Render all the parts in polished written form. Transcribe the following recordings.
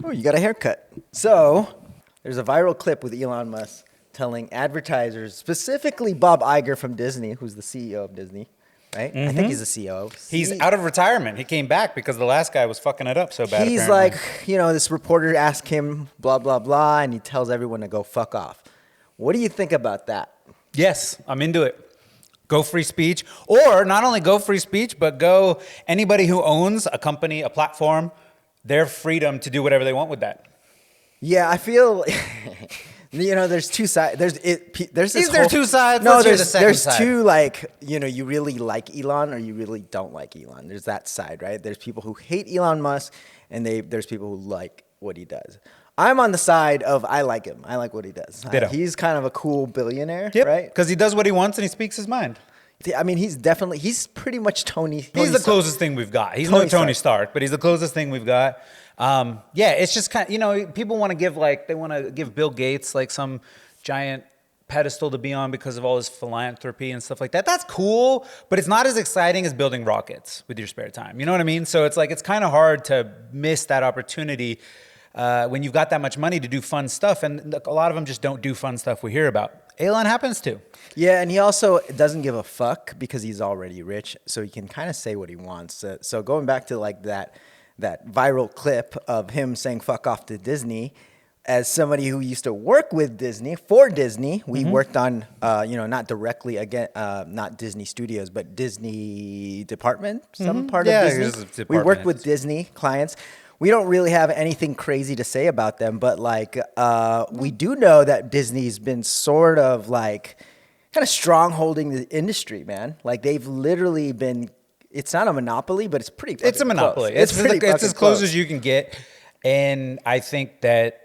Oh, you got a haircut. So, there's a viral clip with Elon Musk telling advertisers, specifically Bob Iger from Disney, who's the CEO of Disney, right? I think he's the CEO. He's out of retirement. He came back because the last guy was fucking it up so bad. He's apparently. like, this reporter asked him, blah, blah, blah, and he tells everyone to go fuck off. What do you think about that? Yes, I'm into it. Go free speech. Or not only go free speech, but go anybody who owns a company, a platform, their freedom to do whatever they want with that. Yeah, I feel, there's two sides. There's this. Is there two sides? No, Let's hear the second there's side. two, like, you really like Elon or you really don't like Elon. There's that side, right? There's people who hate Elon Musk and there's people who like what he does. I'm on the side of I like him. I like what he does. Ditto. He's kind of a cool billionaire, Yep, right? because he does what he wants and he speaks his mind. I mean, he's pretty much Tony. He's the closest thing we've got. He's Tony no Tony Stark, but he's the closest thing we've got. It's just kind of, people want to give Bill Gates like some giant pedestal to be on because of all his philanthropy and stuff like that. That's cool, but it's not as exciting as building rockets with your spare time. You know what I mean? So it's like, it's kind of hard to miss that opportunity when you've got that much money to do fun stuff. And a lot of them just don't do fun stuff we hear about. Elon happens to. Yeah, and he also doesn't give a fuck because he's already rich, so he can kind of say what he wants. So going back to like that viral clip of him saying "fuck off" to Disney, as somebody who used to work with Disney for Disney, we worked on not directly not Disney Studios, but Disney department, some part of Disney. We worked with Disney clients. We don't really have anything crazy to say about them, but like we do know that Disney's been sort of like kind of strongholding the industry, man. Like they've literally been. It's not a monopoly, but it's pretty. It's a monopoly. Close. It's as close as you can get, and I think that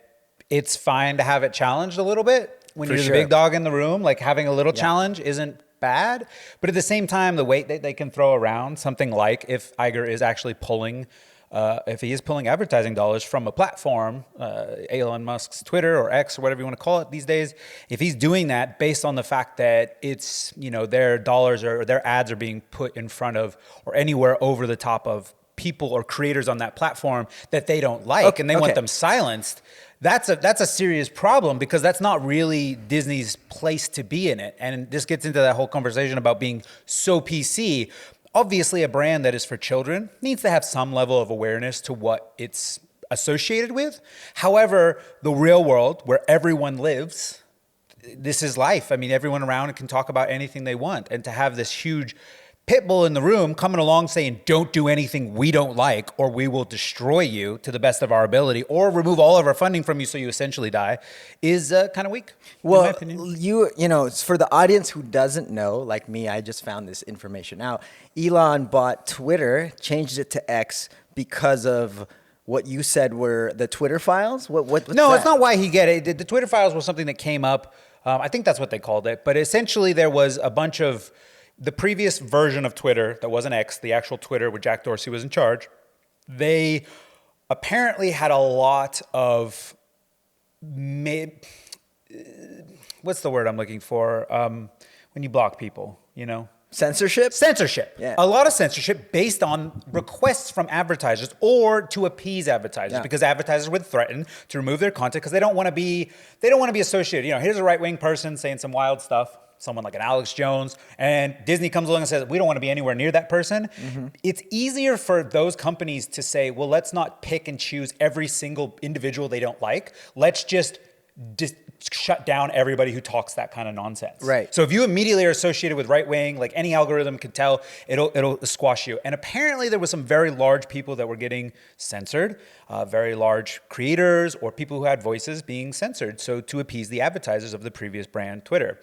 it's fine to have it challenged a little bit when you're the big dog in the room. Like having a little challenge isn't bad, but at the same time, the weight that they can throw around something like if Iger is actually pulling. If he is pulling advertising dollars from a platform, Elon Musk's Twitter or X or whatever you want to call it these days, if he's doing that based on the fact that it's, their dollars or their ads are being put in front of or anywhere over the top of people or creators on that platform that they don't like and they want them silenced, that's a serious problem because that's not really Disney's place to be in it. And this gets into that whole conversation about being so PC. Obviously, a brand that is for children needs to have some level of awareness to what it's associated with. However, the real world where everyone lives, this is life. I mean, everyone around can talk about anything they want. And to have this huge pit bull in the room coming along saying, don't do anything we don't like or we will destroy you to the best of our ability or remove all of our funding from you so you essentially die is kind of weak, in my opinion. For the audience who doesn't know, like me, I just found this information out. Elon bought Twitter, changed it to X because of what you said were the Twitter files? What's no, that? It's not why he get it. The Twitter files was something that came up. I think that's what they called it. But essentially there was a bunch of the previous version of Twitter that wasn't X, the actual Twitter where Jack Dorsey was in charge, they apparently had a lot of, what's the word I'm looking for? When you block people, Censorship? Censorship. Yeah. A lot of censorship based on requests from advertisers or to appease advertisers because advertisers would threaten to remove their content because they don't want to be associated. Here's a right-wing person saying some wild stuff. Someone like an Alex Jones, and Disney comes along and says, we don't want to be anywhere near that person. Mm-hmm. It's easier for those companies to say, well, let's not pick and choose every single individual they don't like. Let's just shut down everybody who talks that kind of nonsense. Right. So if you immediately are associated with right wing, like any algorithm can tell, it'll squash you. And apparently there was some very large people that were getting censored, very large creators or people who had voices being censored. So to appease the advertisers of the previous brand, Twitter.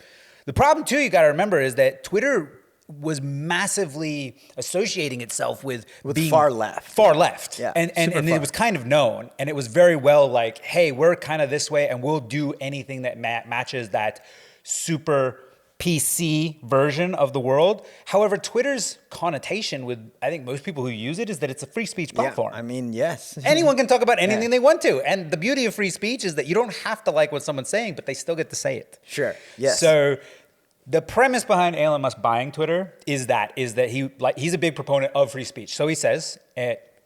The problem, too, you got to remember is that Twitter was massively associating itself with being far left. Far left. Yeah, and it was kind of known. And it was very well like, hey, we're kind of this way and we'll do anything that matches that super PC version of the world. However, Twitter's connotation with, I think, most people who use it is that it's a free speech platform. Yeah, I mean, yes. Anyone can talk about anything they want to. And the beauty of free speech is that you don't have to like what someone's saying, but they still get to say it. Sure, yes. So the premise behind Elon Musk buying Twitter is that he's a big proponent of free speech. So he says,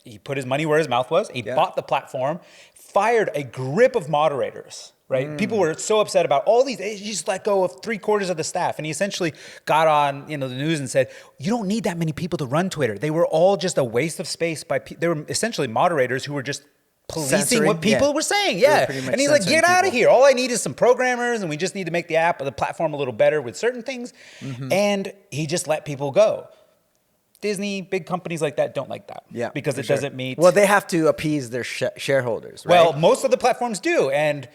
he put his money where his mouth was. He bought the platform, fired a grip of moderators. Right, people were so upset about all these. He just let go of 3/4 of the staff, and he essentially got on, the news and said, "You don't need that many people to run Twitter. They were all just a waste of space. They were essentially moderators who were just policing what people were saying." Yeah, and he's like, "Get out of here! All I need is some programmers, and we just need to make the app or the platform a little better with certain things." And he just let people go. Disney, big companies like that don't like that. Yeah, because it doesn't meet. Well, they have to appease their shareholders, right? Well, most of the platforms do, and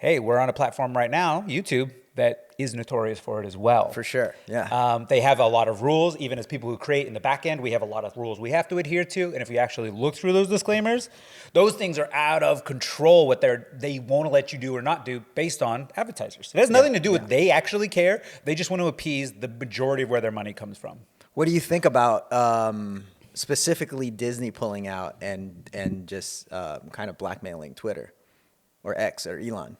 hey, we're on a platform right now, YouTube, that is notorious for it as well. For sure, yeah. They have a lot of rules. Even as people who create in the back end, we have a lot of rules we have to adhere to. And if you actually look through those disclaimers, those things are out of control, what they won't let you do or not do based on advertisers. It has nothing to do with they actually care. They just want to appease the majority of where their money comes from. What do you think about specifically Disney pulling out and just kind of blackmailing Twitter or X or Elon?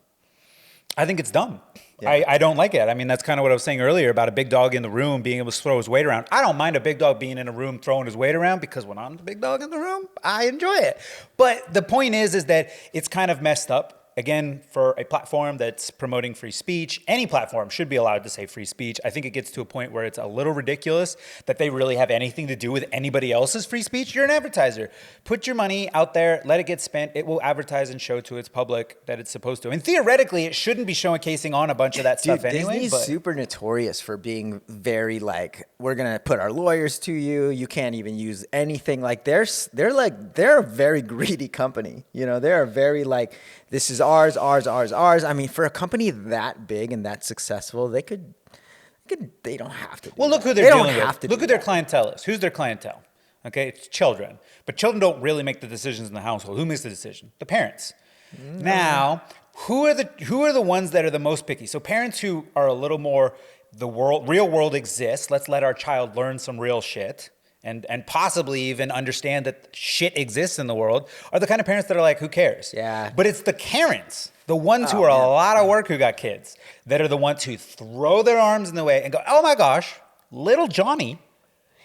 I think it's dumb. Yeah. I don't like it. I mean, that's kind of what I was saying earlier about a big dog in the room being able to throw his weight around. I don't mind a big dog being in a room throwing his weight around because when I'm the big dog in the room, I enjoy it. But the point is that it's kind of messed up. Again, for a platform that's promoting free speech, any platform should be allowed to say free speech. I think it gets to a point where it's a little ridiculous that they really have anything to do with anybody else's free speech. You're an advertiser. Put your money out there, let it get spent. It will advertise and show to its public that it's supposed to. And theoretically, it shouldn't be showcasing on a bunch of that stuff anyway. Disney's super notorious for being very like, we're going to put our lawyers to you. You can't even use anything. Like they're a very greedy company. They're very like, this is ours. I mean, for a company that big and that successful, they don't have to. Well, look who they're dealing with. Look who their clientele is. Who's their clientele? Okay, it's children. But children don't really make the decisions in the household. Who makes the decision? The parents. Now, who are the ones that are the most picky? So parents who are a little more, real world exists. Let's let our child learn some real shit. And possibly even understand that shit exists in the world, are the kind of parents that are like, who cares? Yeah. But it's the Karens, the ones who are a lot of work who got kids, that are the ones who throw their arms in the way and go, oh my gosh, little Johnny,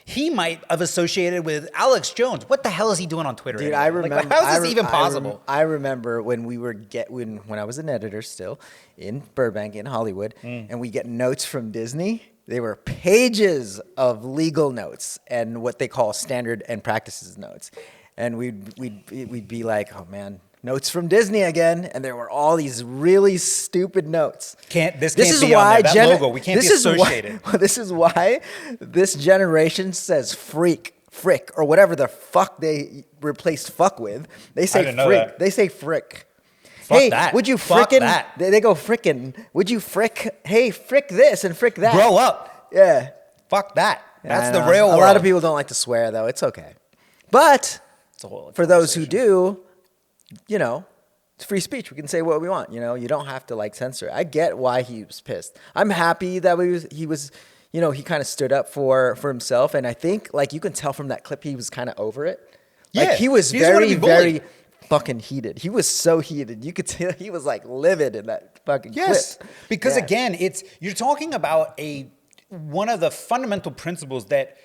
he might have associated with Alex Jones. What the hell is he doing on Twitter? Dude, anyway? I remember. Like, how is this even possible? I remember when when I was an editor still in Burbank in Hollywood, and we get notes from Disney. They were pages of legal notes and what they call standard and practices notes. And we'd be like, oh man, notes from Disney again. And there were all these really stupid notes. This can't be on there. That logo, we can't be associated. This is why this generation says frick, or whatever the fuck they replaced fuck with. They say frick. They say frick. Fuck hey, that. would you Fuck frickin'? that. They go frickin'. Would you frick? Hey, frick this and frick that. Grow up. Yeah. Fuck that. That's the know. real world. A lot of people don't like to swear, though. It's okay. But for those who do, it's free speech. We can say what we want. You don't have to like censor. I get why he was pissed. I'm happy that he was. He kind of stood up for himself, and I think like you can tell from that clip he was kind of over it. Like he was very fucking heated. He was so heated. You could tell he was like livid in that fucking clip. Because again, you're talking about one of the fundamental principles that,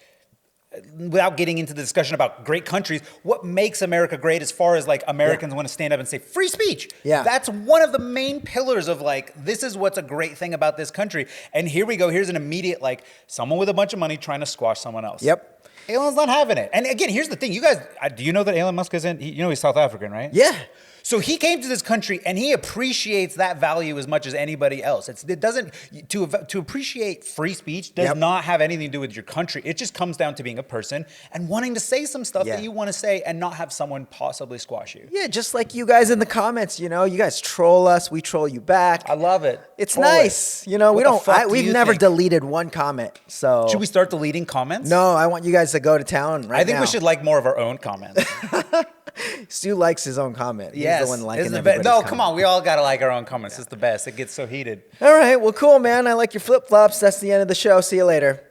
without getting into the discussion about great countries, what makes America great as far as like Americans want to stand up and say free speech. Yeah. That's one of the main pillars of like, this is what's a great thing about this country. And here we go. Here's an immediate, like someone with a bunch of money trying to squash someone else. Yep. Elon's not having it. And again, here's the thing. You guys, do you know that Elon Musk isn't, he's South African, right? Yeah. So he came to this country and he appreciates that value as much as anybody else. It doesn't, to appreciate free speech does not have anything to do with your country. It just comes down to being a person and wanting to say some stuff that you want to say and not have someone possibly squash you. Yeah, just like you guys in the comments, you guys troll us, we troll you back. I love it. It's nice. We've never deleted one comment. So should we start deleting comments? No, I want you guys to go to town right now. I think we should like more of our own comments. Stu likes his own comment. Yes. He's the one liking everybody's No, comment. come on. We all got to like our own comments. It's the best. It gets so heated. All right. Well, cool, man. I like your flip-flops. That's the end of the show. See you later.